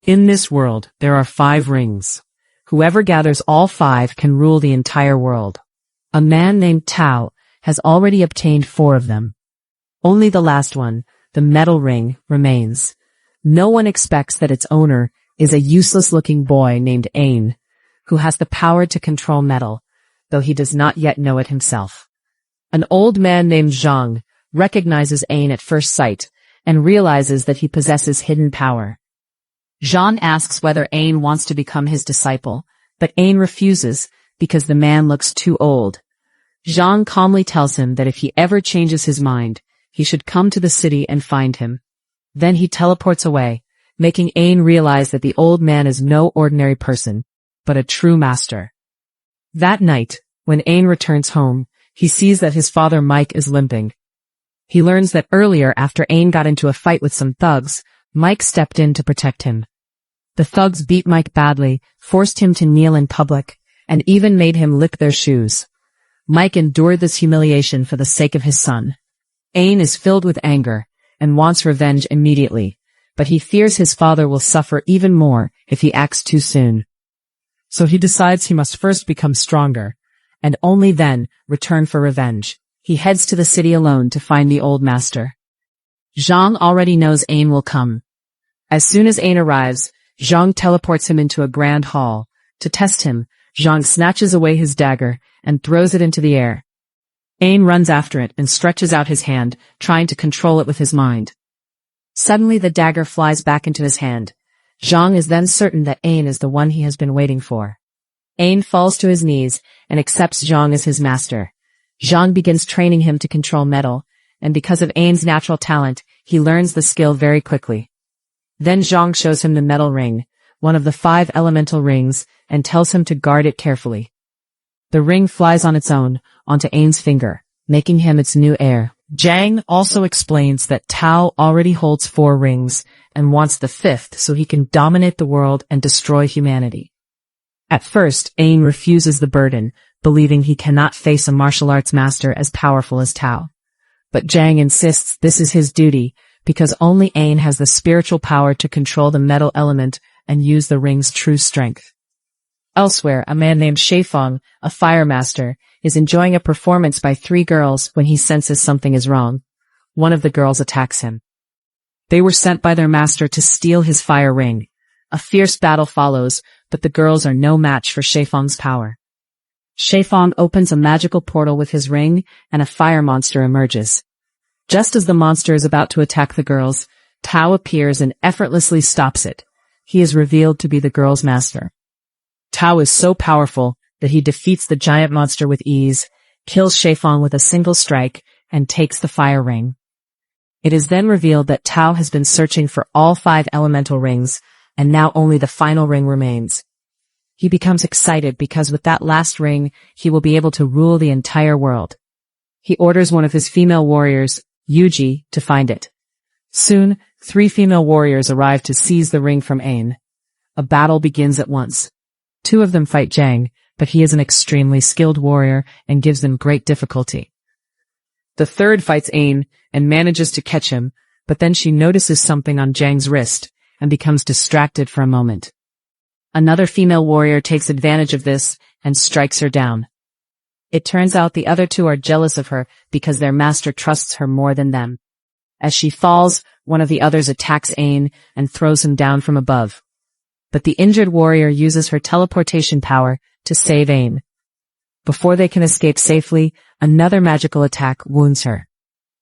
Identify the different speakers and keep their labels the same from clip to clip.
Speaker 1: In this world, there are 5 rings. Whoever gathers all 5 can rule the entire world. A man named Tao has already obtained 4 of them. Only the last one, the metal ring, remains. No one expects that its owner is a useless-looking boy named Ain, who has the power to control metal, though he does not yet know it himself. An old man named Zhang recognizes Ain at first sight and realizes that he possesses hidden power. Zhang asks whether Ain wants to become his disciple, but Ain refuses because the man looks too old. Zhang calmly tells him that if he ever changes his mind, he should come to the city and find him. Then he teleports away, making Ain realize that the old man is no ordinary person, but a true master. That night, when Ain returns home, he sees that his father Mike is limping. He learns that earlier, after Ain got into a fight with some thugs, Mike stepped in to protect him. The thugs beat Mike badly, forced him to kneel in public, and even made him lick their shoes. Mike endured this humiliation for the sake of his son. Ain is filled with anger and wants revenge immediately, but he fears his father will suffer even more if he acts too soon. So he decides he must first become stronger, and only then return for revenge. He heads to the city alone to find the old master. Zhang already knows Ain will come. As soon as Ain arrives, Zhang teleports him into a grand hall. To test him, Zhang snatches away his dagger and throws it into the air. Ain runs after it and stretches out his hand, trying to control it with his mind. Suddenly the dagger flies back into his hand. Zhang is then certain that Ain is the one he has been waiting for. Ain falls to his knees and accepts Zhang as his master. Zhang begins training him to control metal, and because of Ain's natural talent, he learns the skill very quickly. Then Zhang shows him the metal ring, one of the 5 elemental rings, and tells him to guard it carefully. The ring flies on its own onto Ain's finger, making him its new heir. Zhang also explains that Tao already holds 4 rings and wants the 5th so he can dominate the world and destroy humanity. At first, Ain refuses the burden, believing he cannot face a martial arts master as powerful as Tao. But Zhang insists this is his duty, because only Ain has the spiritual power to control the metal element and use the ring's true strength. Elsewhere, a man named Sheifeng, a fire master, is enjoying a performance by 3 girls when he senses something is wrong. One of the girls attacks him. They were sent by their master to steal his fire ring. A fierce battle follows, but the girls are no match for Sheifeng's power. Sheifeng opens a magical portal with his ring, and a fire monster emerges. Just as the monster is about to attack the girls, Tao appears and effortlessly stops it. He is revealed to be the girls' master. Tao is so powerful that he defeats the giant monster with ease, kills Sheifeng with a single strike, and takes the fire ring. It is then revealed that Tao has been searching for all 5 elemental rings, and now only the final ring remains. He becomes excited because with that last ring, he will be able to rule the entire world. He orders one of his female warriors, Yuji, to find it. Soon, 3 female warriors arrive to seize the ring from Ain. A battle begins at once. 2 of them fight Zhang, but he is an extremely skilled warrior and gives them great difficulty. The 3rd fights Ain and manages to catch him, but then she notices something on Zhang's wrist and becomes distracted for a moment. Another female warrior takes advantage of this and strikes her down. It turns out the other 2 are jealous of her because their master trusts her more than them. As she falls, one of the others attacks Ain and throws him down from above. But the injured warrior uses her teleportation power to save Ain. Before they can escape safely, another magical attack wounds her.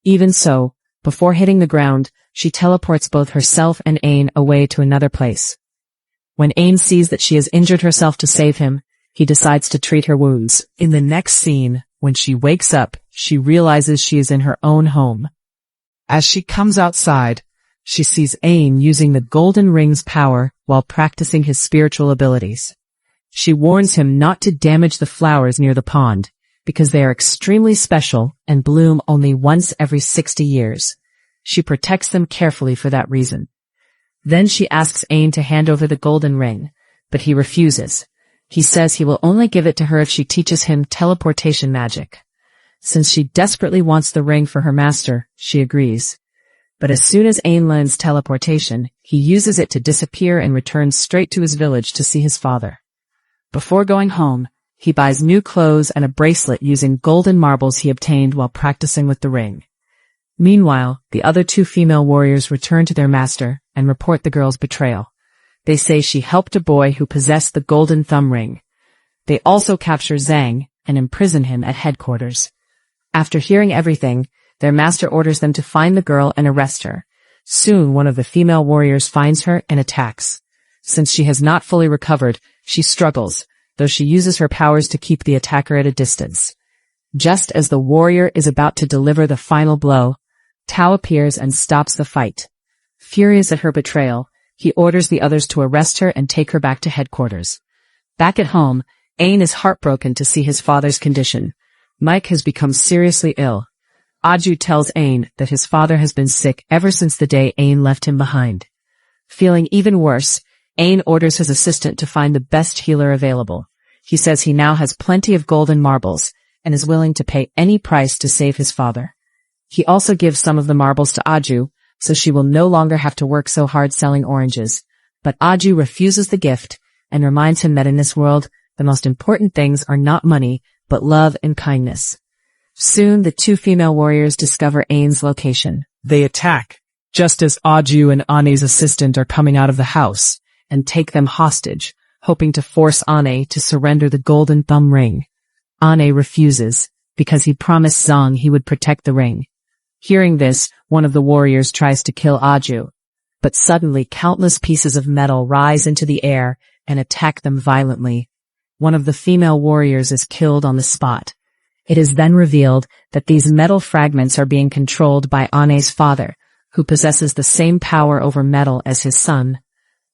Speaker 1: Even so, before hitting the ground, she teleports both herself and Ain away to another place. When Ain sees that she has injured herself to save him, he decides to treat her wounds. In the next scene, when she wakes up, she realizes she is in her own home. As she comes outside, she sees Ain using the golden ring's power while practicing his spiritual abilities. She warns him not to damage the flowers near the pond, because they are extremely special and bloom only once every 60 years. She protects them carefully for that reason. Then she asks Ain to hand over the golden ring, but he refuses. He says he will only give it to her if she teaches him teleportation magic. Since she desperately wants the ring for her master, she agrees. But as soon as Ain learns teleportation, he uses it to disappear and returns straight to his village to see his father. Before going home, he buys new clothes and a bracelet using golden marbles he obtained while practicing with the ring. Meanwhile, the other two female warriors return to their master and report the girl's betrayal. They say she helped a boy who possessed the golden thumb ring. They also capture Zhang and imprison him at headquarters. After hearing everything, their master orders them to find the girl and arrest her. Soon one of the female warriors finds her and attacks. Since she has not fully recovered, she struggles, though she uses her powers to keep the attacker at a distance. Just as the warrior is about to deliver the final blow, Tao appears and stops the fight. Furious at her betrayal, he orders the others to arrest her and take her back to headquarters. Back at home, Ain is heartbroken to see his father's condition. Mike has become seriously ill. Aju tells Ain that his father has been sick ever since the day Ain left him behind. Feeling even worse, Ain orders his assistant to find the best healer available. He says he now has plenty of golden marbles and is willing to pay any price to save his father. He also gives some of the marbles to Aju, so she will no longer have to work so hard selling oranges. But Aju refuses the gift and reminds him that in this world, the most important things are not money, but love and kindness. Soon, the two female warriors discover Ain's location. They attack, just as Aju and Ane's assistant are coming out of the house, and take them hostage, hoping to force Ane to surrender the golden thumb ring. Ane refuses, because he promised Zhang he would protect the ring. Hearing this, one of the warriors tries to kill Aju, but suddenly countless pieces of metal rise into the air and attack them violently. One of the female warriors is killed on the spot. It is then revealed that these metal fragments are being controlled by Ane's father, who possesses the same power over metal as his son.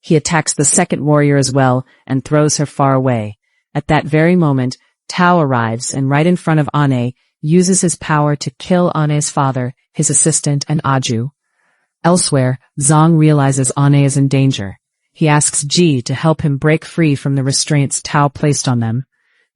Speaker 1: He attacks the second warrior as well and throws her far away. At that very moment, Tao arrives and right in front of Ane, uses his power to kill Ane's father, his assistant, and Aju. Elsewhere, Zhang realizes Ane is in danger. He asks Ji to help him break free from the restraints Tao placed on them.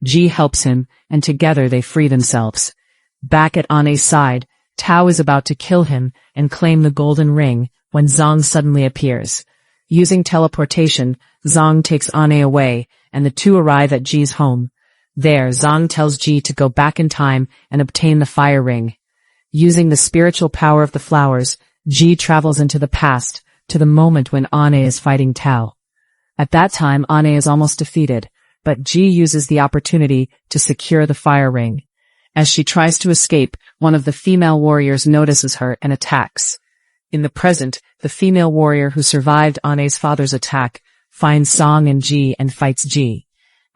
Speaker 1: Ji helps him, and together they free themselves. Back at Ane's side, Tao is about to kill him and claim the golden ring when Zhang suddenly appears. Using teleportation, Zhang takes Ane away, and the two arrive at Ji's home. There, Zhang tells Ji to go back in time and obtain the fire ring. Using the spiritual power of the flowers, Ji travels into the past, to the moment when Ane is fighting Tao. At that time, Ane is almost defeated, but Ji uses the opportunity to secure the fire ring. As she tries to escape, one of the female warriors notices her and attacks. In the present, the female warrior who survived Ane's father's attack finds Zhang and Ji and fights Ji.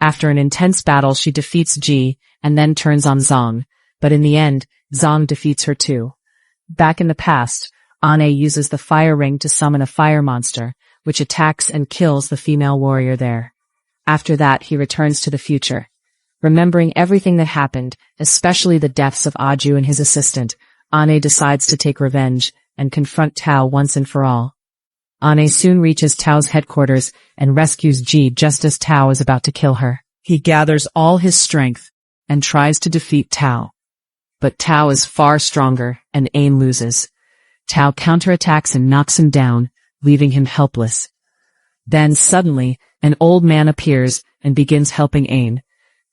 Speaker 1: After an intense battle, she defeats Ji and then turns on Zhang, but in the end, Zhang defeats her too. Back in the past, Ane uses the fire ring to summon a fire monster, which attacks and kills the female warrior there. After that, he returns to the future. Remembering everything that happened, especially the deaths of Aju and his assistant, Ane decides to take revenge and confront Tao once and for all. Ane soon reaches Tao's headquarters and rescues Ji just as Tao is about to kill her. He gathers all his strength and tries to defeat Tao. But Tao is far stronger and Ain loses. Tao counterattacks and knocks him down, leaving him helpless. Then suddenly, an old man appears and begins helping Ain.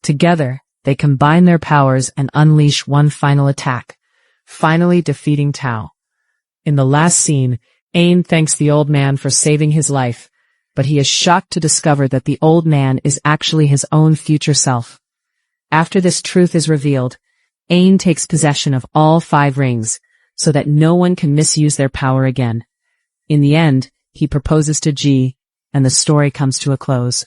Speaker 1: Together, they combine their powers and unleash one final attack, finally defeating Tao. In the last scene, Ain thanks the old man for saving his life, but he is shocked to discover that the old man is actually his own future self. After this truth is revealed, Ain takes possession of all 5 rings, so that no one can misuse their power again. In the end, he proposes to Ji, and the story comes to a close.